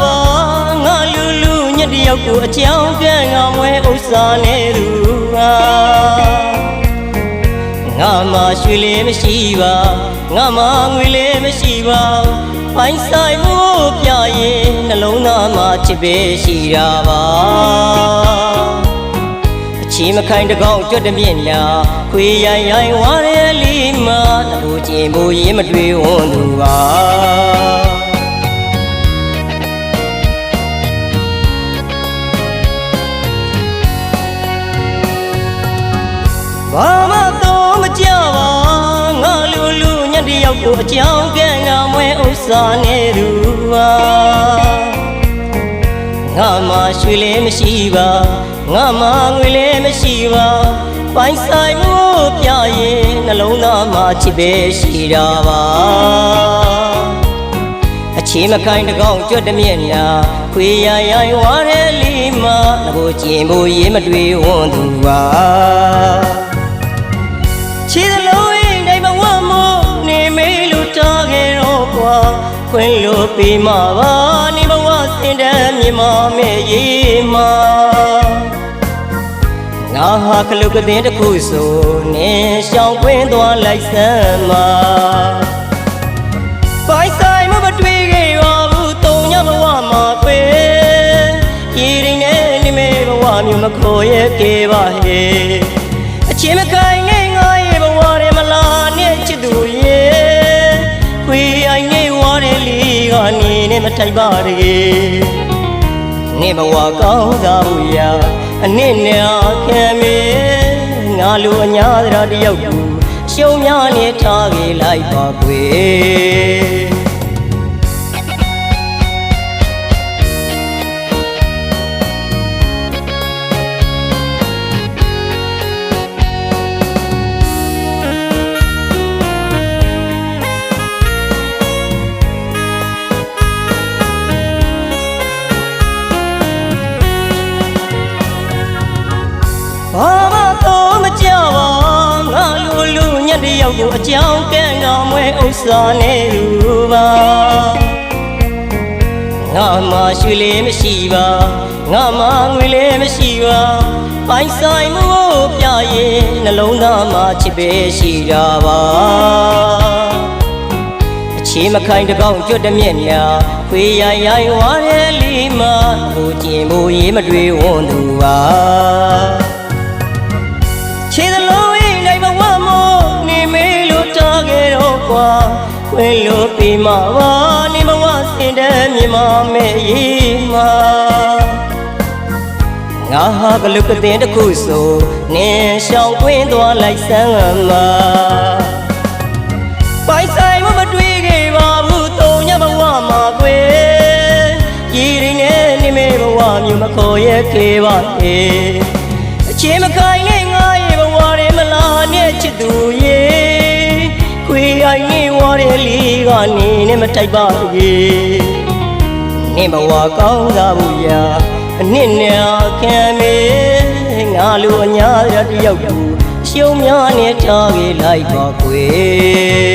ပါငါလူလူညက်တယောက်ကိုအကြောင်းပြန်ငါမွဲဥစ္စာနဲ့သူငါမှရွှေလေးမရှိပါငါမှငွေလေးမရှိပါပိုင်ဆိုင်မှုပြရင်နှလုံးသားမှာချစ်ပဲရှိတာပါအချီမခိုင်တကောင်းကြွတ်တမြင့်ညာခွေရိုင်ရိုင်ဝါရဲလီမာတဘူကျင်ဘူရင်မတွေ့ဝန်းသူပါဘာမှတော့မကြပါငါလူလူညက်တယောက်ကိုအကြောင်းပြန်ငါမွဲဥစ္စာနဲ့သူပါငါမှရွှေလေးမရှိပါငါမှငွေလေးမရှိပါပိုင်ဆိုင်မှုပြရင်နှလုံးသားမှာချစ်ပဲရှိတာပါအချီမခိုင်တကောင်းကြွတ်တမြင့်နာခွေရိုင်ရိုင်ဝါရဲလီမာတဘူကျင်ဘူရင်မတွေ့ဝန်းသူပါချီသလုံးရင်တိုင်းဘဝမို့နေမေးလို့တားခဲ့တော့ကွာခွင့်လို့ပြီးမှပါနေဘဝစင်တမ်းမြင်မမဲ့ရေးမှာငါဟာခလုတ်ကတဲ့တစ်ခုဆိုနေရှောင်ကွင်းသွားလိုက်စမ်းမှာပိုင်ဆိုင်မတွေ့ခဲ့ပါဘူးတုံညဘဝမှာခွေရည်ရင်းနဲ့နေမေဘဝမျိုးမခေါ်ရဲ့ကေပါဟေအချင်းမခိုင်နဲ့ငါရဲ့ဘဝထဲမလာနဲ့ချစ်သူရဲ့ခွေအိုင်နဲ့ဝါတဲ့လီကနေနဲ့မထိုက်ပါတည်းနေဘဝကောင်းသာဘူးရာအနစ်နဲ့ခံမေငါလိုအညာသရာတယောက်ကိုရှုံများနဲ့ထားခဲ့လိုက်ပါကွယ်ဘာမှတော့မကြပါငါလူလူညက်တယောက်ကိုအကြောင်းကဲငါမွဲဥစ္စာနဲ့သူပါငါမှရွှေလေးမရှိပါငါမှငွေလေးမရှိပါပိုင်ဆိုင်မှုပြရင်နှလုံးသားမှာချစ်ပဲရှိတာပါအချီမခိုင်တကောင်းကြွတ်တမြင့်ညာခွေရိုင်ရိုင်ဝါရဲလီမာဘူကျင်ဘူရေးမတွေ့ဝန်းသူပါချီသလုံးရင်တိုင်းဘဝမို့နေမေးလို့တားခဲ့တော့ကွာခွင့်လို့ပြီးမှပါနေဘဝစင်တမ်းမြင်မမဲ့ရေးမှာငါဟာကလုတ်ကတဲ့တစ်ခုဆိုနေရှောင်ကွင်းသွားလိုက်စမ်းမှာပိုင်ဆိုင်မတွေ့ခဲ့ပါဘူးတုံညဘဝမှာကွယ်ရည်ရင်းနဲ့နေမေဘဝမျိုးမခေါ်ရဲ့ကေပါဟေအချင်းမခိုင်နဲ့ငါရဲ့ဘဝထဲမလာနဲ့ချစ်သူရဲ့ခွေအိုင်နဲ့ဝါရဲလီကနေနဲ့မထိုက်ပါဘူးနေဘဝကောင်းသာဘူးရာအနစ်နဲ့ခံမေငါလိုအညာတယောက်ကိုရှုံများနဲ့ထားခဲ့လိုက်ပါကွယ်